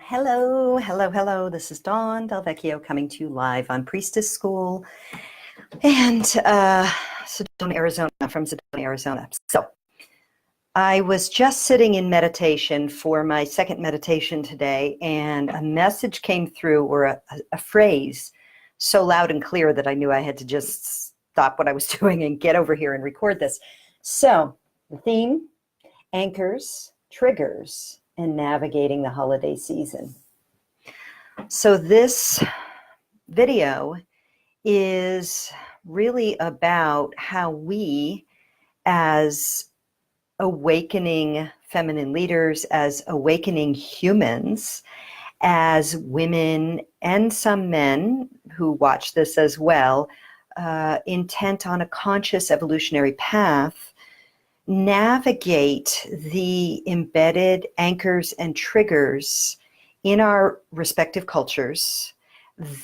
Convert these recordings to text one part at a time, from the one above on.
Hello, hello, hello. This is Dawn DelVecchio coming to you live on Priestess School and Sedona, Arizona, from Sedona, Arizona. So I was just sitting in meditation for my second meditation today, and a message came through, or a phrase so loud and clear that I knew I had to just stop what I was doing and get over here and record this. So the theme: anchors, triggers, and navigating the holiday season. So this video is really about how we, as awakening feminine leaders, as awakening humans, as women and some men who watch this as well, intent on a conscious evolutionary path, navigate the embedded anchors and triggers in our respective cultures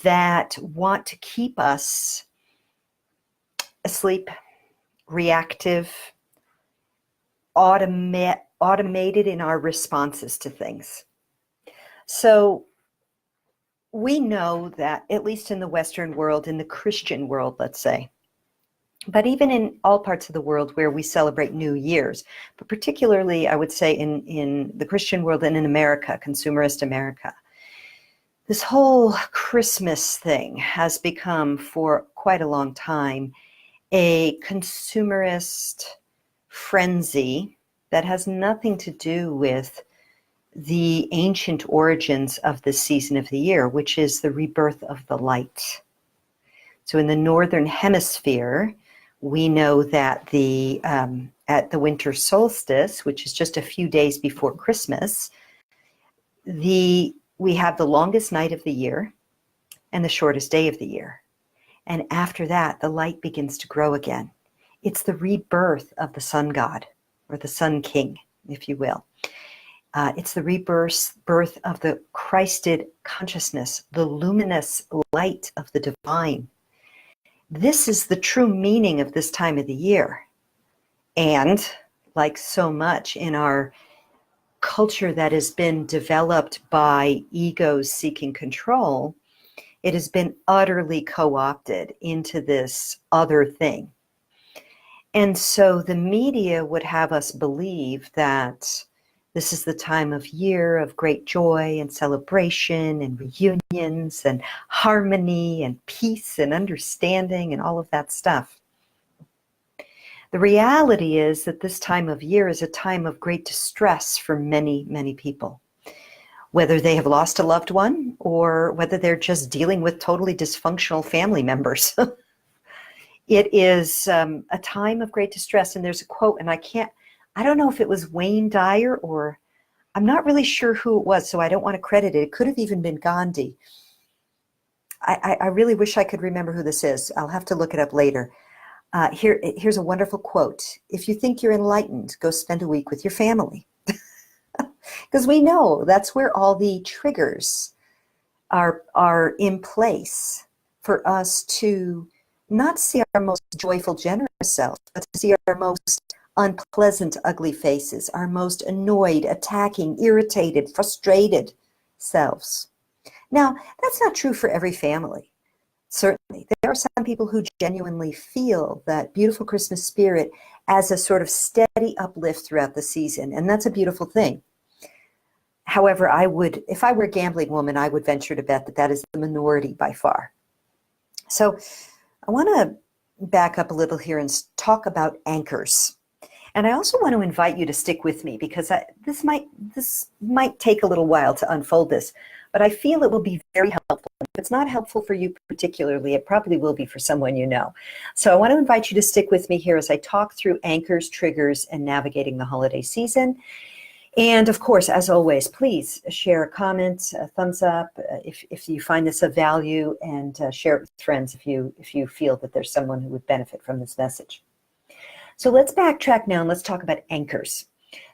that want to keep us asleep, reactive, automated in our responses to things. So we know that, at least in the Western world, in the Christian world, let's say, but even in all parts of the world where we celebrate New Year's, but particularly, I would say, in the Christian world and in America, consumerist America, this whole Christmas thing has become, for quite a long time, a consumerist frenzy that has nothing to do with the ancient origins of this season of the year, which is the rebirth of the light. So in the Northern Hemisphere, we know that at the winter solstice, which is just a few days before Christmas, we have the longest night of the year and the shortest day of the year. And after that, the light begins to grow again. It's the rebirth of the sun god, or the sun king, if you will. It's the rebirth of the Christed consciousness, the luminous light of the divine. This is the true meaning of this time of the year. And like so much in our culture that has been developed by egos seeking control, it has been utterly co-opted into this other thing. And so the media would have us believe that this is the time of year of great joy and celebration and reunions and harmony and peace and understanding and all of that stuff. The reality is that this time of year is a time of great distress for many, many people, whether they have lost a loved one or whether they're just dealing with totally dysfunctional family members. It is a time of great distress. And there's a quote, and I don't know if it was Wayne Dyer, or I'm not really sure who it was, so I don't want to credit it. It could have even been Gandhi. I really wish I could remember who this is. I'll have to look it up later. Here's a wonderful quote. If you think you're enlightened, go spend a week with your family. Because we know that's where all the triggers are in place for us to not see our most joyful, generous self, but to see our most unpleasant, ugly faces, our most annoyed, attacking, irritated, frustrated selves. Now, that's not true for every family. Certainly, there are some people who genuinely feel that beautiful Christmas spirit as a sort of steady uplift throughout the season, and that's a beautiful thing. However, if I were a gambling woman, I would venture to bet that that is the minority by far. So I want to back up a little here and talk about anchors. And I also want to invite you to stick with me, because this might take a little while to unfold this, but I feel it will be very helpful. If it's not helpful for you particularly, it probably will be for someone you know. So I want to invite you to stick with me here as I talk through anchors, triggers, and navigating the holiday season. And of course, as always, please share a comment, a thumbs up if you find this of value, and share it with friends if you feel that there's someone who would benefit from this message. So let's backtrack now and let's talk about anchors.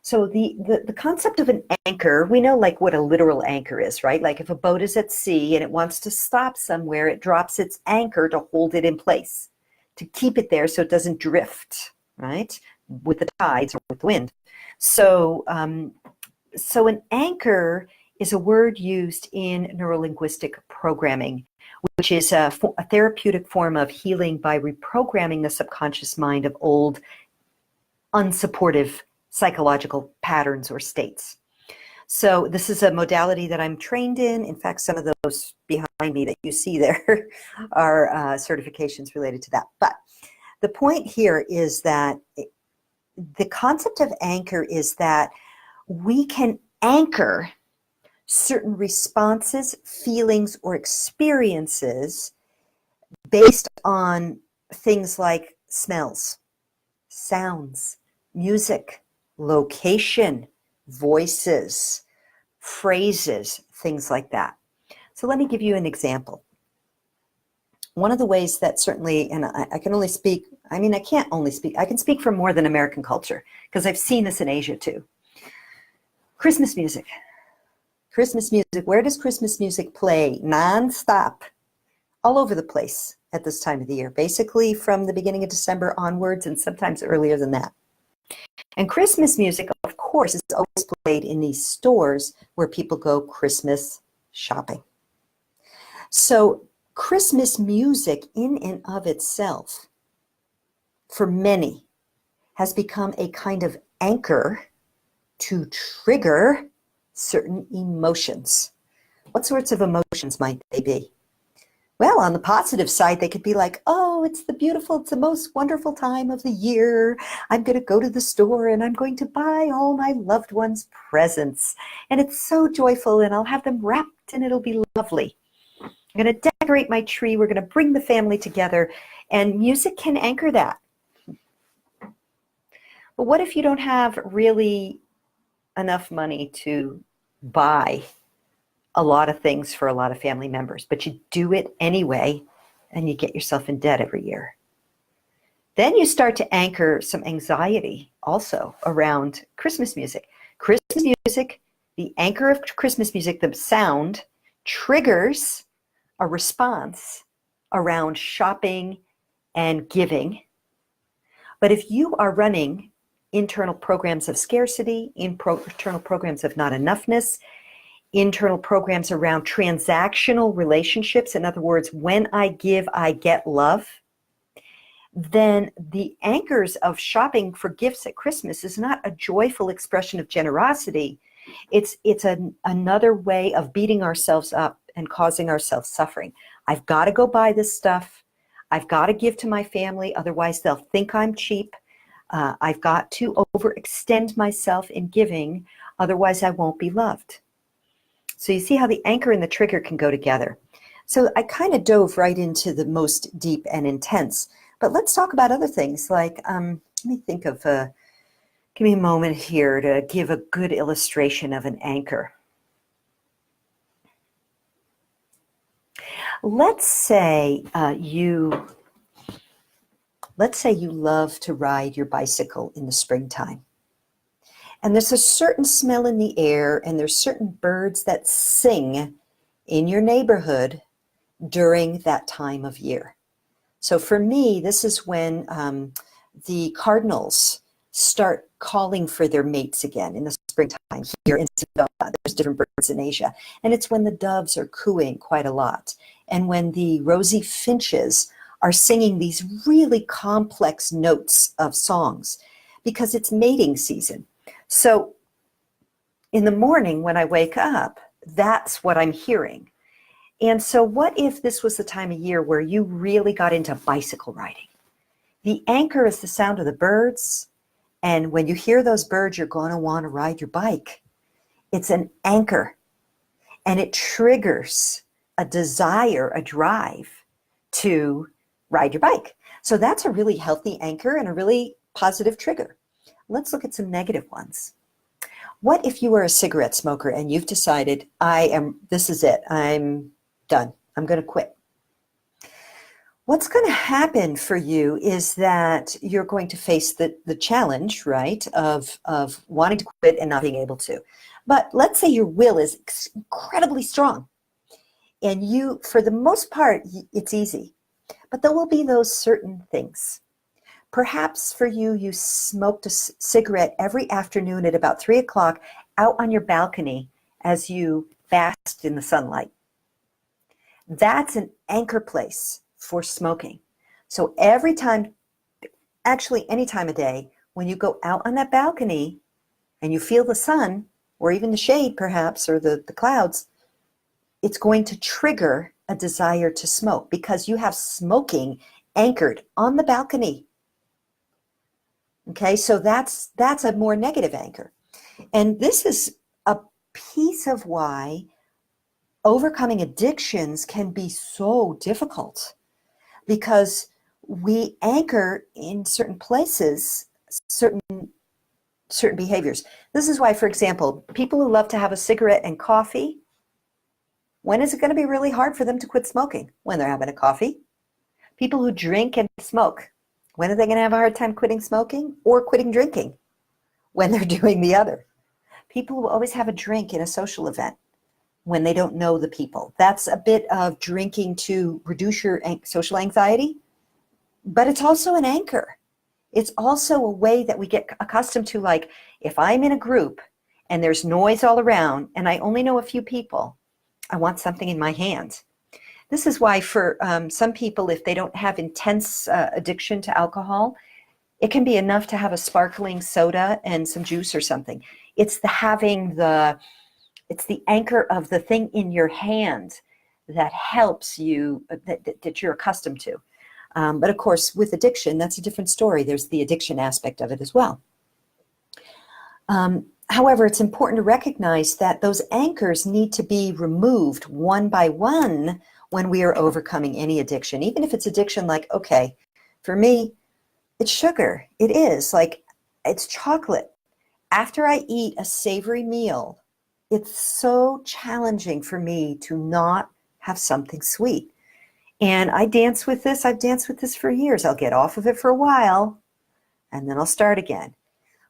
So the concept of an anchor, we know like what a literal anchor is, right? Like if a boat is at sea and it wants to stop somewhere, it drops its anchor to hold it in place, to keep it there so it doesn't drift, right? With the tides or with the wind. So an anchor is a word used in neurolinguistic programming, which is a therapeutic form of healing by reprogramming the subconscious mind of old, unsupportive psychological patterns or states. So this is a modality that I'm trained in. In fact, some of those behind me that you see there are certifications related to that. But the point here is that the concept of anchor is that we can anchor certain responses, feelings, or experiences based on things like smells, sounds, music, location, voices, phrases, things like that. So let me give you an example. One of the ways that certainly, and I can only speak, I mean, I can't only speak, I can speak for more than American culture, because I've seen this in Asia too. Christmas music. Christmas music, where does Christmas music play nonstop? All over the place at this time of the year, basically from the beginning of December onwards, and sometimes earlier than that. And Christmas music, of course, is always played in these stores where people go Christmas shopping. So Christmas music in and of itself, for many, has become a kind of anchor to trigger certain emotions. What sorts of emotions might they be? Well, on the positive side, they could be like, oh, it's the most wonderful time of the year. I'm going to go to the store and I'm going to buy all my loved ones presents. And it's so joyful, and I'll have them wrapped and it'll be lovely. I'm going to decorate my tree. We're going to bring the family together. And music can anchor that. But what if you don't have really enough money to buy a lot of things for a lot of family members, but you do it anyway, and you get yourself in debt every year? Then you start to anchor some anxiety also around Christmas music. Christmas music, the anchor of Christmas music, the sound, triggers a response around shopping and giving. But if you are running internal programs of scarcity, internal programs of not enoughness, internal programs around transactional relationships, in other words, when I give, I get love, then the anchors of shopping for gifts at Christmas is not a joyful expression of generosity. It's another way of beating ourselves up and causing ourselves suffering. I've got to go buy this stuff. I've got to give to my family, otherwise they'll think I'm cheap. I've got to overextend myself in giving, otherwise I won't be loved. So you see how the anchor and the trigger can go together. So I kind of dove right into the most deep and intense, but let's talk about other things like, let me think of, give me a moment here to give a good illustration of an anchor. Let's say you love to ride your bicycle in the springtime. And there's a certain smell in the air, and there's certain birds that sing in your neighborhood during that time of year. So for me, this is when the cardinals start calling for their mates again in the springtime here in Sevilla. There's different birds in Asia. And it's when the doves are cooing quite a lot. And when the rosy finches are singing these really complex notes of songs, because it's mating season. So in the morning when I wake up, that's what I'm hearing. And so what if this was the time of year where you really got into bicycle riding? The anchor is the sound of the birds. And when you hear those birds, you're going to want to ride your bike. It's an anchor. And it triggers a desire, a drive to ride your bike. So that's a really healthy anchor and a really positive trigger. Let's look at some negative ones. What if you were a cigarette smoker and you've decided, this is it, I'm done, I'm going to quit? What's going to happen for you is that you're going to face the challenge, right, of wanting to quit and not being able to. But let's say your will is incredibly strong. And you, for the most part, it's easy. But there will be those certain things. Perhaps for you, you smoked a cigarette every afternoon at about 3 o'clock out on your balcony as you basked in the sunlight. That's an anchor place for smoking. So every time, actually any time of day, when you go out on that balcony and you feel the sun, or even the shade perhaps, or the clouds, it's going to trigger a desire to smoke because you have smoking anchored on the balcony. Okay, so that's a more negative anchor. And this is a piece of why overcoming addictions can be so difficult, because we anchor in certain places certain behaviors. This is why, for example, people who love to have a cigarette and coffee, when is it going to be really hard for them to quit smoking? When they're having a coffee. People who drink and smoke, when are they going to have a hard time quitting smoking or quitting drinking? When they're doing the other. People who always have a drink in a social event, when they don't know the people. That's a bit of drinking to reduce your social anxiety, but it's also an anchor. It's also a way that we get accustomed to, like, if I'm in a group and there's noise all around and I only know a few people, I want something in my hand. This is why for some people, if they don't have intense addiction to alcohol, it can be enough to have a sparkling soda and some juice or something. It's the anchor of the thing in your hand that helps you, that you're accustomed to. But of course, with addiction, that's a different story. There's the addiction aspect of it as well. However, it's important to recognize that those anchors need to be removed one by one when we are overcoming any addiction. Even if it's addiction like, okay, for me, it's sugar. It is like, it's chocolate. After I eat a savory meal, it's so challenging for me to not have something sweet. And I dance with this. I've danced with this for years. I'll get off of it for a while, and then I'll start again.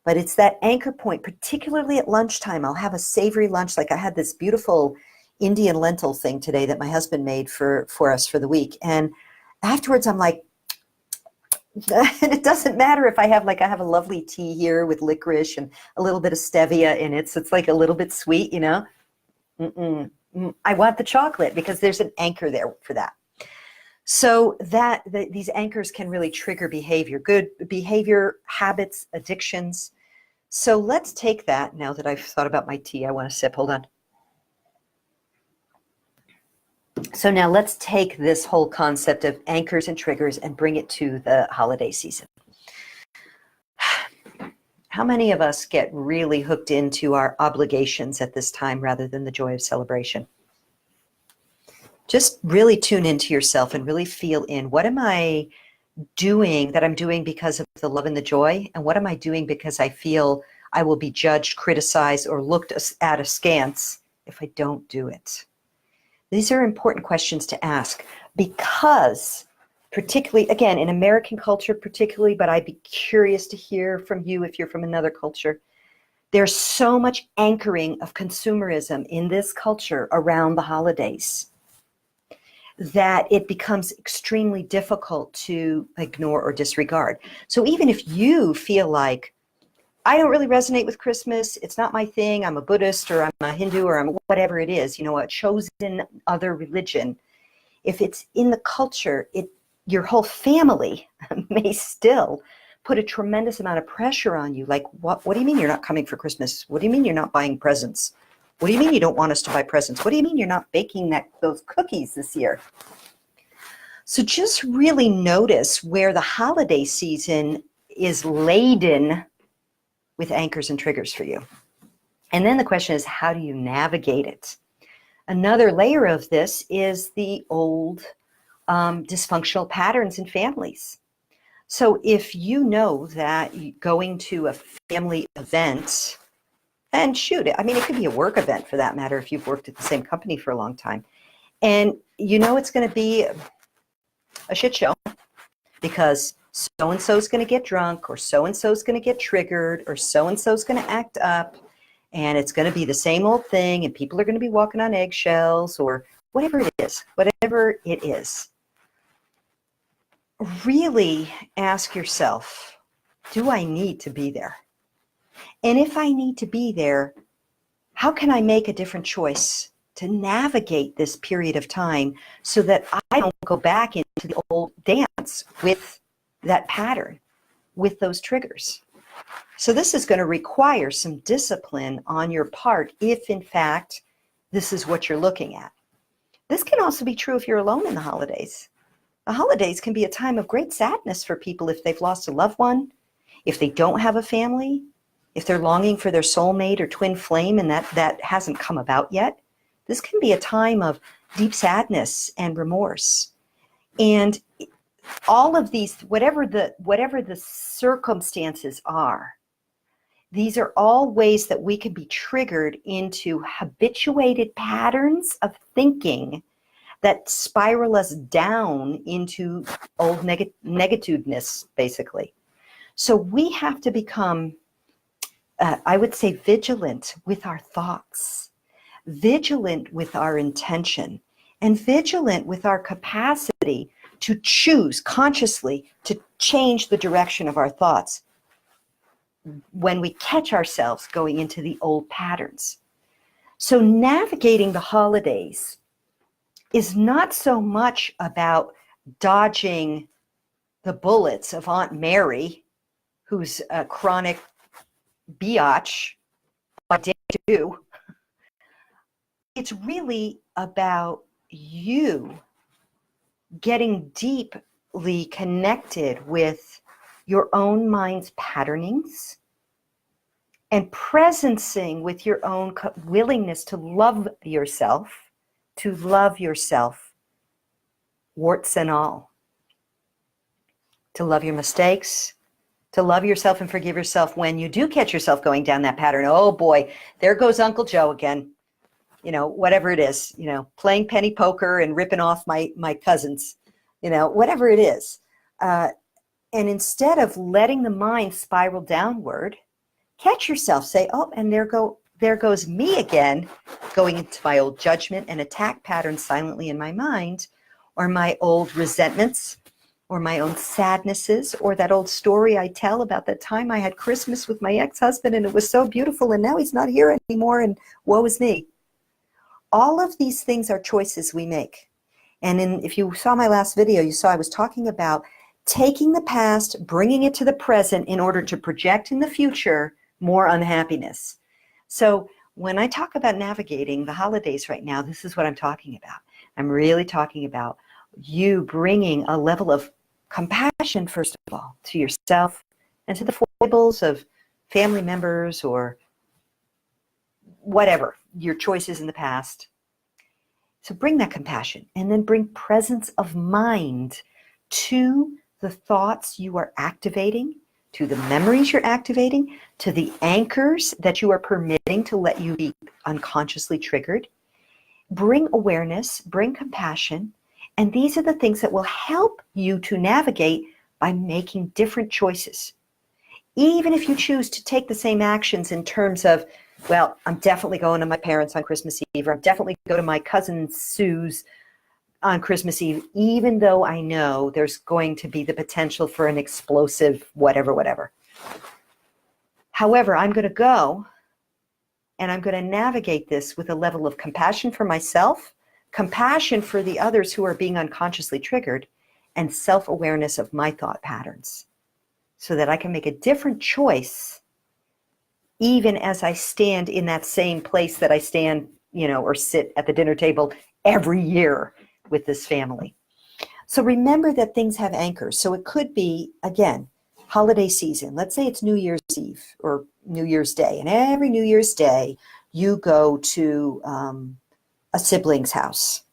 But it's that anchor point, particularly at lunchtime. I'll have a savory lunch. Like I had this beautiful Indian lentil thing today that my husband made for us for the week. And afterwards, I'm like, and it doesn't matter if I have a lovely tea here with licorice and a little bit of stevia in it. So it's like a little bit sweet, you know. I want the chocolate because there's an anchor there for that. So these anchors can really trigger behavior, good behavior, habits, addictions. So let's take that. Now that I've thought about my tea, I want to sip. Hold on. So now let's take this whole concept of anchors and triggers and bring it to the holiday season. How many of us get really hooked into our obligations at this time rather than the joy of celebration? Just really tune into yourself and really feel in, what am I doing that I'm doing because of the love and the joy? And what am I doing because I feel I will be judged, criticized, or looked at askance if I don't do it? These are important questions to ask because, particularly, again, in American culture particularly, but I'd be curious to hear from you if you're from another culture. There's so much anchoring of consumerism in this culture around the holidays that it becomes extremely difficult to ignore or disregard. So even if you feel like, I don't really resonate with Christmas, it's not my thing, I'm a Buddhist or I'm a Hindu or I'm whatever it is, a chosen other religion, if it's in the culture, your whole family may still put a tremendous amount of pressure on you. Like, what do you mean you're not coming for Christmas? What do you mean you're not buying presents? What do you mean you don't want us to buy presents? What do you mean you're not baking those cookies this year? So just really notice where the holiday season is laden with anchors and triggers for you. And then the question is, how do you navigate it? Another layer of this is the old dysfunctional patterns in families. So if you know that going to a family event, and shoot, I mean, it could be a work event for that matter if you've worked at the same company for a long time, and it's going to be a shit show because so-and-so is going to get drunk, or so-and-so is going to get triggered, or so-and-so is going to act up, and it's going to be the same old thing, and people are going to be walking on eggshells, or whatever it is. Really ask yourself, do I need to be there? And if I need to be there, how can I make a different choice to navigate this period of time so that I don't go back into the old dance with that pattern, with those triggers? So this is going to require some discipline on your part if, in fact, this is what you're looking at. This can also be true if you're alone in the holidays. The holidays can be a time of great sadness for people if they've lost a loved one, if they don't have a family, if they're longing for their soulmate or twin flame and that hasn't come about yet. This can be a time of deep sadness and remorse. And all of these, whatever the circumstances are, these are all ways that we can be triggered into habituated patterns of thinking that spiral us down into old negativeness, basically. So we have to become, I would say, vigilant with our thoughts, vigilant with our intention, and vigilant with our capacity to choose consciously to change the direction of our thoughts when we catch ourselves going into the old patterns. So navigating the holidays is not so much about dodging the bullets of Aunt Mary, who's a chronic biatch by day two. It's really about you getting deeply connected with your own mind's patternings and presencing with your own willingness to love yourself, warts and all, to love your mistakes, to love yourself and forgive yourself when you do catch yourself going down that pattern. Oh boy, there goes Uncle Joe again. You know, whatever it is, you know, playing penny poker and ripping off my cousins, you know, whatever it is. And instead of letting the mind spiral downward, catch yourself, say, oh, and there goes me again, going into my old judgment and attack patterns silently in my mind, or my old resentments, or my own sadnesses, or that old story I tell about the time I had Christmas with my ex-husband and it was so beautiful and now he's not here anymore and woe is me. All of these things are choices we make. And if you saw my last video, you saw I was talking about taking the past, bringing it to the present in order to project in the future more unhappiness. So when I talk about navigating the holidays right now, this is what I'm talking about. I'm really talking about you bringing a level of compassion, first of all, to yourself and to the foibles of family members or whatever, your choices in the past. So bring that compassion and then bring presence of mind to the thoughts you are activating, to the memories you're activating, to the anchors that you are permitting to let you be unconsciously triggered. Bring awareness, bring compassion, and these are the things that will help you to navigate by making different choices. Even if you choose to take the same actions in terms of, well, I'm definitely going to my parents on Christmas Eve, or I'm definitely going to my cousin Sue's on Christmas Eve, even though I know there's going to be the potential for an explosive whatever. However, I'm going to go and I'm going to navigate this with a level of compassion for myself, compassion for the others who are being unconsciously triggered, and self-awareness of my thought patterns so that I can make a different choice even as I stand in that same place that I stand, or sit at the dinner table every year with this family. So remember that things have anchors. So it could be, again, holiday season. Let's say it's New Year's Eve or New Year's Day. And every New Year's Day, you go to a sibling's house.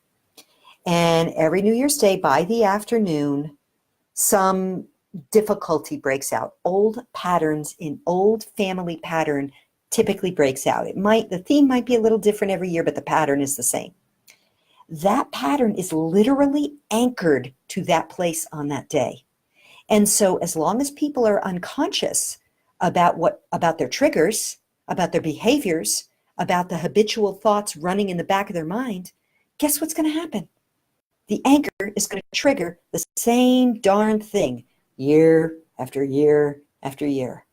And every New Year's Day, by the afternoon, some difficulty breaks out. Old patterns in old family pattern typically breaks out. The theme might be a little different every year, but the pattern is the same. That pattern is literally anchored to that place on that day. And so as long as people are unconscious about their triggers, about their behaviors, about the habitual thoughts running in the back of their mind, guess what's going to happen? The anchor is going to trigger the same darn thing year after year after year.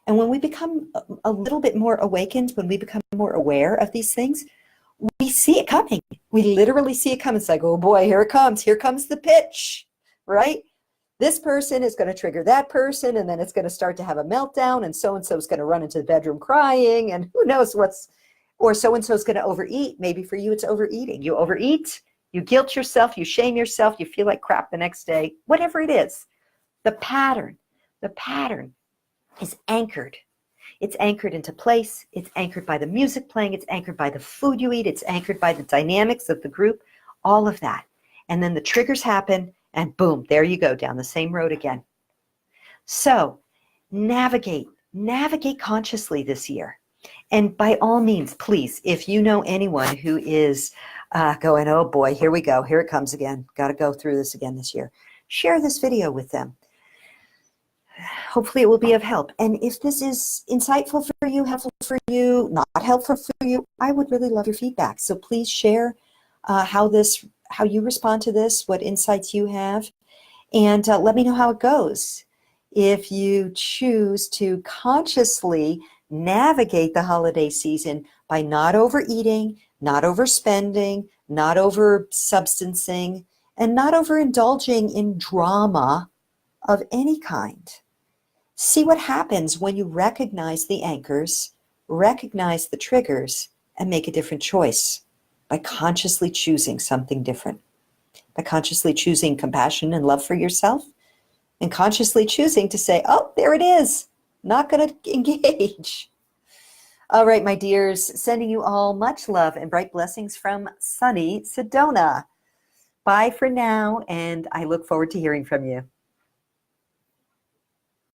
And when we become a little bit more awakened, when we become more aware of these things, we see it coming. We literally see it coming. It's like, oh boy, here it comes. Here comes the pitch, right? This person is going to trigger that person, and then it's going to start to have a meltdown, and so is going to run into the bedroom crying, and who knows or so-and-so is going to overeat. Maybe for you, it's overeating. You overeat, you guilt yourself, you shame yourself, you feel like crap the next day, whatever it is. The pattern is anchored. It's anchored into place. It's anchored by the music playing. It's anchored by the food you eat. It's anchored by the dynamics of the group, all of that. And then the triggers happen, and boom, there you go, down the same road again. So navigate consciously this year. And by all means, please, if you know anyone who is going, oh boy, here we go, here it comes again, got to go through this again this year, share this video with them. Hopefully it will be of help. And if this is insightful for you, helpful for you, not helpful for you, I would really love your feedback. So please share how you respond to this, what insights you have, and let me know how it goes. If you choose to consciously navigate the holiday season by not overeating, not overspending, not over substancing, and not overindulging in drama of any kind. See what happens when you recognize the anchors, recognize the triggers, and make a different choice by consciously choosing something different, by consciously choosing compassion and love for yourself, and consciously choosing to say, oh, there it is, not going to engage. All right, my dears, sending you all much love and bright blessings from sunny Sedona. Bye for now, and I look forward to hearing from you.